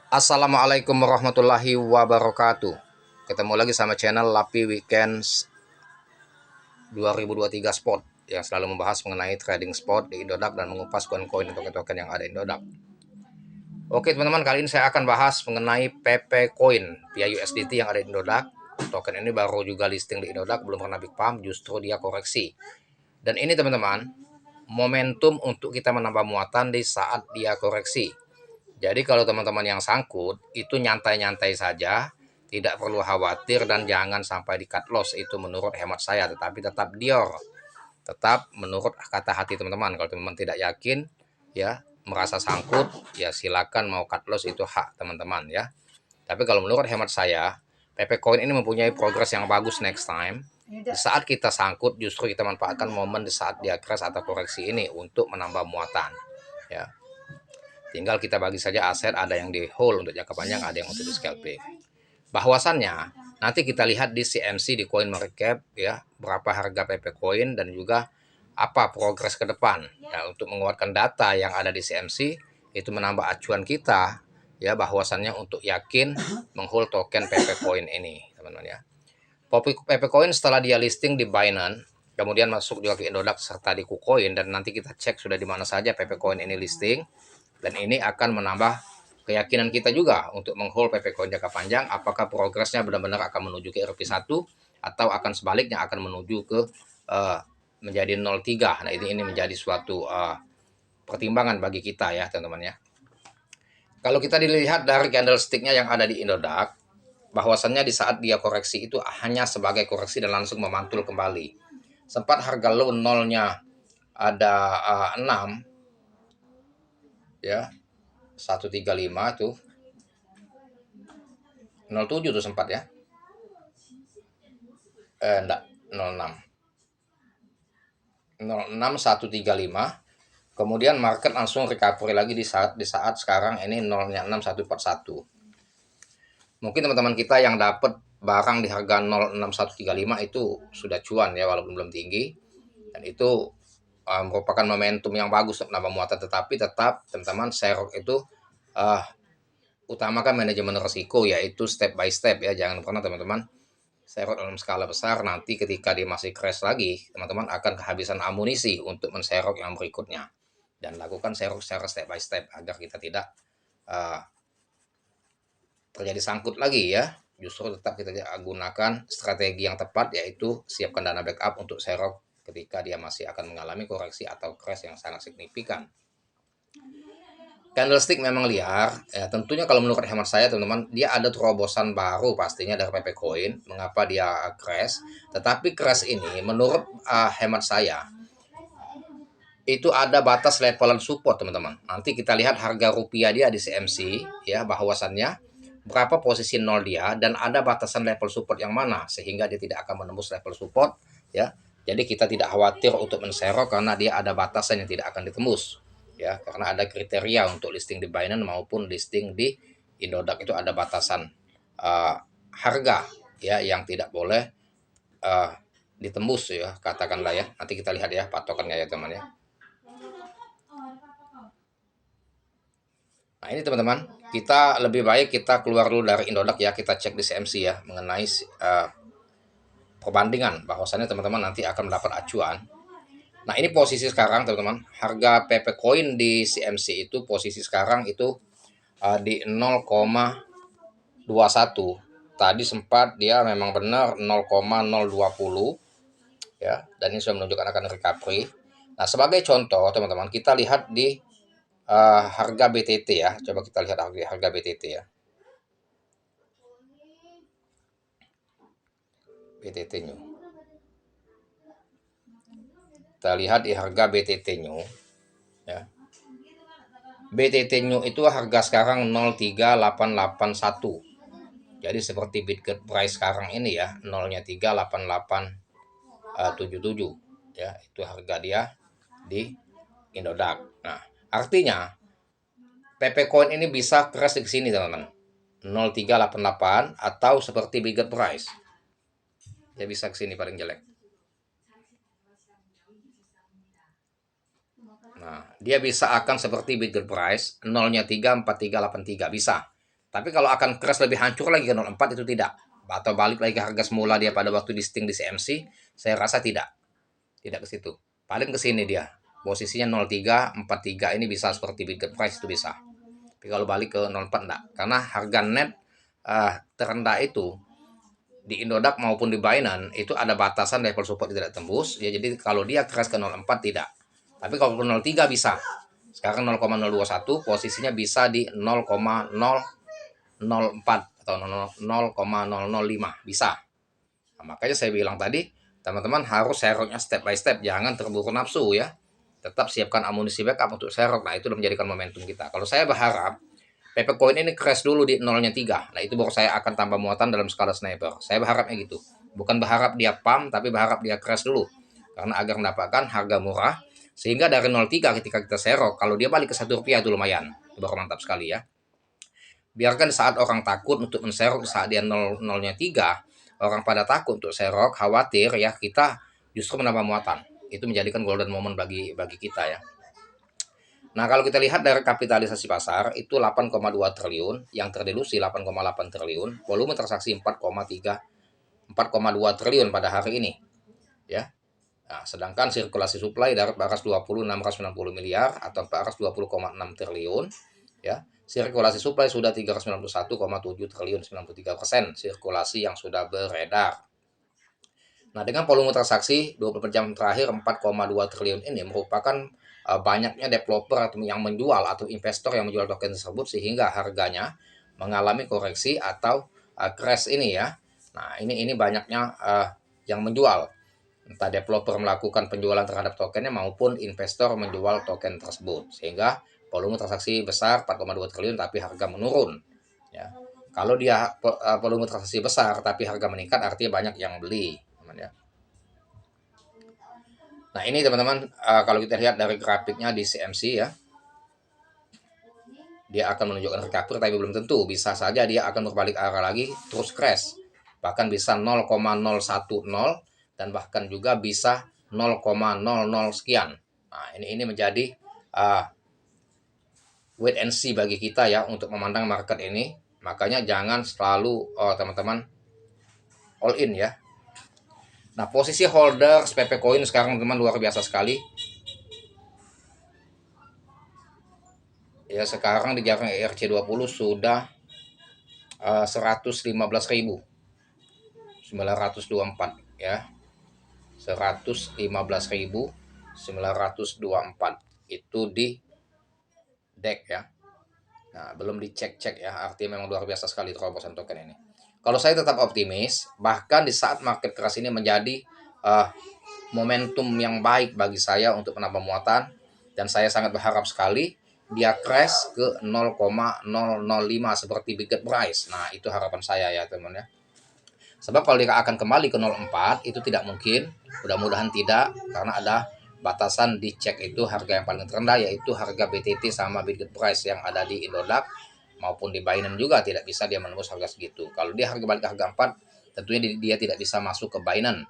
Assalamualaikum warahmatullahi wabarakatuh. Ketemu lagi sama channel Lapi Weekends 2023 Sport yang selalu membahas mengenai trading spot di Indodax dan mengupas koin-koin dan token-token yang ada di Indodax. Oke teman-teman, kali ini saya akan bahas mengenai PP Coin via USDT yang ada di Indodax. Token ini baru juga listing di Indodax, belum pernah big pump, justru dia koreksi. Dan ini teman-teman, momentum untuk kita menambah muatan di saat dia koreksi. Jadi kalau teman-teman yang sangkut itu nyantai-nyantai saja, tidak perlu khawatir dan jangan sampai di cut loss, itu menurut hemat saya. Tetapi tetap dior, tetap menurut kata hati teman-teman. Kalau teman-teman tidak yakin, ya merasa sangkut, ya silakan mau cut loss, itu hak teman-teman ya. Tapi kalau menurut hemat saya, PP Coin ini mempunyai progres yang bagus next time. Di saat kita sangkut, justru kita manfaatkan momen di saat dia crash atau koreksi ini untuk menambah muatan. Ya, tinggal kita bagi saja aset, ada yang di hold untuk jangka panjang, ada yang untuk di scalping. Bahwasannya nanti kita lihat di CMC, di Coin Market Cap ya, berapa harga PP Coin dan juga apa progres ke depan ya, untuk menguatkan data yang ada di CMC itu menambah acuan kita ya, bahwasannya untuk yakin menghold token PP Coin ini teman-teman ya. PP Coin setelah dia listing di Binance, kemudian masuk juga ke Indodax serta di KuCoin, dan nanti kita cek sudah di mana saja PP Coin ini listing, dan ini akan menambah keyakinan kita juga untuk menghold PP Coin jangka panjang, apakah progresnya benar-benar akan menuju ke RP1 atau akan sebaliknya akan menuju ke uh, menjadi 03. Nah ini menjadi suatu pertimbangan bagi kita ya teman-teman ya. Kalau kita dilihat dari candlesticknya yang ada di Indodax, bahwasannya di saat dia koreksi itu hanya sebagai koreksi dan langsung memantul kembali. Sempat harga low nolnya ada 6 ya, 135 tuh, 07 tuh sempat ya. Enggak, 06. 06135. Kemudian market langsung recovery lagi di saat sekarang ini nolnya 6141. Mungkin teman-teman kita yang dapat barang di harga 06135 itu sudah cuan ya, walaupun belum tinggi, dan itu merupakan momentum yang bagus untuk menambah muatan. Tetapi tetap teman-teman, serok itu uh, utamakan manajemen risiko, yaitu step by step ya. Jangan pernah teman-teman serok dalam skala besar, nanti ketika dia masih crash lagi, teman-teman akan kehabisan amunisi untuk menserok yang berikutnya. Dan lakukan serok secara step by step agar kita tidak uh, terjadi sangkut lagi ya. Justru tetap kita gunakan strategi yang tepat, yaitu siapkan dana backup untuk serok ketika dia masih akan mengalami koreksi atau crash yang sangat signifikan. Candlestick memang liar ya, tentunya kalau menurut hemat saya teman-teman, dia ada terobosan baru pastinya dari PP Coin, mengapa dia crash. Tetapi crash ini menurut hemat saya itu ada batas levelan support teman-teman. Nanti kita lihat harga rupiah dia di CMC ya, bahwasannya berapa posisi nol dia, dan ada batasan level support yang mana sehingga dia tidak akan menembus level support ya. Jadi kita tidak khawatir untuk menserok karena dia ada batasan yang tidak akan ditembus ya, karena ada kriteria untuk listing di Binance maupun listing di Indodax, itu ada batasan harga ya yang tidak boleh uh, ditembus ya, katakanlah ya. Nanti kita lihat ya patokannya ya teman ya. Nah ini teman-teman, kita lebih baik kita keluar dulu dari Indodax ya, kita cek di CMC ya mengenai perbandingan, bahwasannya teman-teman nanti akan mendapat acuan. Nah ini posisi sekarang teman-teman, harga PP Coin di CMC itu posisi sekarang itu di 0,21. Tadi sempat dia memang benar 0,020 ya, dan ini sudah menunjukkan akan recovery. Nah sebagai contoh teman-teman, kita lihat di harga BTT ya. Coba kita lihat harga BTT ya. BTT New. Kita lihat di harga BTT New ya. BTT New itu harga sekarang 03881. Jadi seperti Bitget price sekarang ini ya, nolnya 38877 ya, itu harga dia di Indodax. Nah, artinya PP Coin ini bisa crash di sini teman-teman. 0388 atau seperti Bitget price. Dia bisa ke sini paling jelek. Nah, dia bisa akan seperti Bitget price, nolnya 34383 bisa. Tapi kalau akan crash lebih hancur lagi ke 04 itu tidak. Atau balik lagi ke harga semula dia pada waktu listing di CMC, saya rasa tidak. Tidak ke situ. Paling ke sini dia. Posisinya 03, 43 ini bisa seperti bid price itu bisa. Tapi kalau balik ke 04 enggak. Karena harga net terendah itu di Indodax maupun di Binance itu ada batasan level support tidak tembus ya, jadi kalau dia crash ke 04 tidak, tapi kalau ke 03 bisa. Sekarang 0,021 posisinya bisa di 0,004 atau 0,005 bisa. Nah, makanya saya bilang tadi teman-teman harus seroknya step by step, jangan terburu nafsu ya, tetap siapkan amunisi backup untuk serok. Nah itu menjadikan momentum kita. Kalau saya berharap PP Coin ini crash dulu di 0-3. Nah, itu baru saya akan tambah muatan dalam skala sniper. Saya berharapnya gitu. Bukan berharap dia pump, tapi berharap dia crash dulu. Karena agar mendapatkan harga murah. Sehingga dari 0,3 ketika kita serok, kalau dia balik ke Rp1 itu lumayan. Itu baru mantap sekali ya. Biarkan saat orang takut untuk menserok saat dia 0,03, orang pada takut untuk serok, khawatir ya, kita justru menambah muatan. Itu menjadikan golden moment bagi kita ya. Nah, kalau kita lihat dari kapitalisasi pasar itu 8,2 triliun, yang terdelusi 8,8 triliun, volume transaksi 4,2 triliun pada hari ini, ya. Nah, sedangkan sirkulasi supply dari 420,690 miliar atau 420,6 triliun, ya. Sirkulasi supply sudah 391,7 triliun, 93% sirkulasi yang sudah beredar. Nah, dengan volume transaksi 24 jam terakhir 4,2 triliun ini merupakan banyaknya developer atau yang menjual atau investor yang menjual token tersebut sehingga harganya mengalami koreksi atau crash ini ya. Nah, ini banyaknya yang menjual. Entah developer melakukan penjualan terhadap tokennya maupun investor menjual token tersebut. Sehingga volume transaksi besar 4,2 triliun tapi harga menurun. Ya. Kalau dia volume transaksi besar tapi harga meningkat artinya banyak yang beli. Ya. Nah ini teman-teman kalau kita lihat dari grafiknya di CMC ya, dia akan menunjukkan recovery tapi belum tentu, bisa saja dia akan berbalik arah lagi terus crash, bahkan bisa 0,010 dan bahkan juga bisa 0,00 sekian. Nah ini menjadi wait and see bagi kita ya untuk memandang market ini. Makanya jangan selalu teman-teman all in ya. Nah, posisi holder PP Coin sekarang teman luar biasa sekali. Ya, sekarang di jaringan ERC20 sudah 115.924 ya. 115.924 itu di deck ya. Nah, belum dicek-cek ya. Artinya memang luar biasa sekali terobosan token ini. Kalau saya tetap optimis, bahkan di saat market keras ini menjadi momentum yang baik bagi saya untuk menambah muatan, dan saya sangat berharap sekali dia crash ke 0,005 seperti bid price. Nah, itu harapan saya ya teman ya. Sebab kalau dia akan kembali ke 0,4 itu tidak mungkin, mudah-mudahan tidak, karena ada batasan di cek itu harga yang paling terendah yaitu harga BTT sama bid price yang ada di Indodax maupun di Binance juga tidak bisa dia menembus harga segitu. Kalau dia harga balik ke harga 4, tentunya dia tidak bisa masuk ke Binance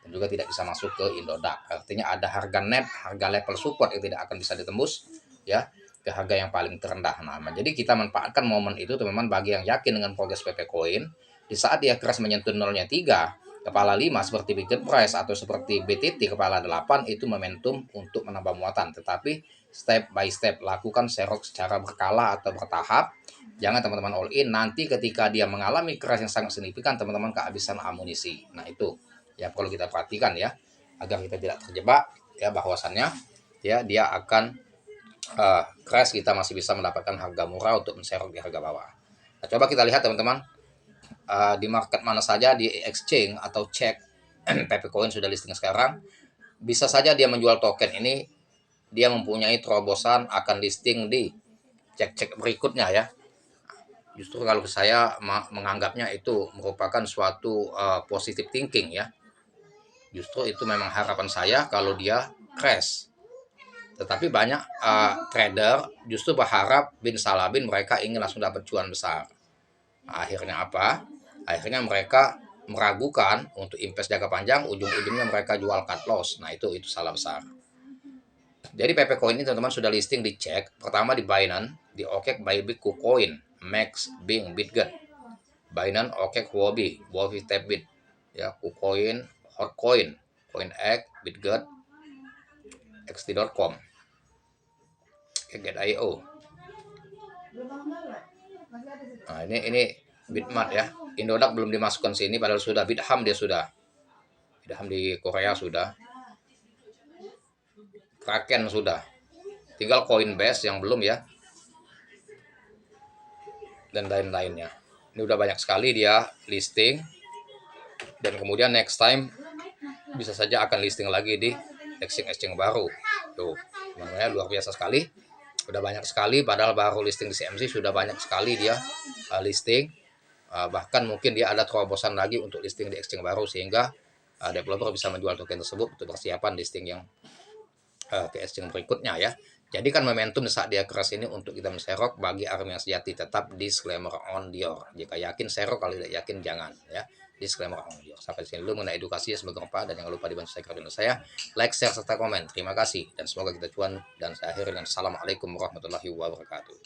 dan juga tidak bisa masuk ke Indodax. Artinya ada harga net, harga level support yang tidak akan bisa ditembus ya ke harga yang paling terendah. Nah, jadi kita manfaatkan momen itu teman-teman bagi yang yakin dengan progres PP Coin. Di saat dia crash menyentuh 0,3 kepala 5 seperti bid price atau seperti BTT kepala 8 itu momentum untuk menambah muatan. Tetapi step by step lakukan serok secara berkala atau bertahap. Jangan teman-teman all in, nanti ketika dia mengalami crash yang sangat signifikan teman-teman kehabisan amunisi. Nah itu ya perlu kita perhatikan ya agar kita tidak terjebak ya bahwasannya ya dia akan crash, kita masih bisa mendapatkan harga murah untuk menserok di harga bawah. Nah, coba kita lihat teman-teman di market mana saja di exchange atau cek PP Coin sudah listing sekarang, bisa saja dia menjual token ini, dia mempunyai terobosan akan listing di cek-cek berikutnya ya. Justru kalau saya menganggapnya itu merupakan suatu positive thinking ya. Justru itu memang harapan saya kalau dia crash. Tetapi banyak trader justru berharap bin salabin mereka ingin langsung dapat cuan besar. Nah, akhirnya apa? Akhirnya mereka meragukan untuk invest jangka panjang, ujung-ujungnya mereka jual cut loss. Nah, itu salah besar. Jadi PP Coin ini teman-teman sudah listing dicek. Pertama di Binance, di OKEx, Bybit, KuCoin. Max, Bing, Bitget, Binance, OKEx, Huobi, Wolfie, Tapbit, ya, KuCoin, Hotcoin, CoinEx, Bitget, XT.com, Get.io. Nah, ini Bitmart ya. Indodax belum dimasukkan sini padahal sudah. Bitham dia sudah. Bitham di Korea sudah. Kraken sudah. Tinggal Coinbase yang belum ya. Dan lain-lainnya. Ini udah banyak sekali dia listing. Dan kemudian next time bisa saja akan listing lagi di exchange baru. Tuh, namanya luar biasa sekali. Udah banyak sekali padahal baru listing di CMC sudah banyak sekali dia listing. Bahkan mungkin dia ada terobosan lagi untuk listing di exchange baru sehingga developer bisa menjual token tersebut untuk persiapan listing yang ke exchange berikutnya ya. Jadi kan momentum saat dia keras ini untuk kita menserok bagi army yang sejati. Tetap disclaimer on Dior. Jika yakin serok, kalau tidak yakin jangan ya. Disclaimer on Dior. Sampai sini dulu mengenai edukasi sebagai apa, dan jangan lupa dibantu saya, like, share, serta komen. Terima kasih dan semoga kita cuan, dan saya akhiri dengan assalamualaikum warahmatullahi wabarakatuh.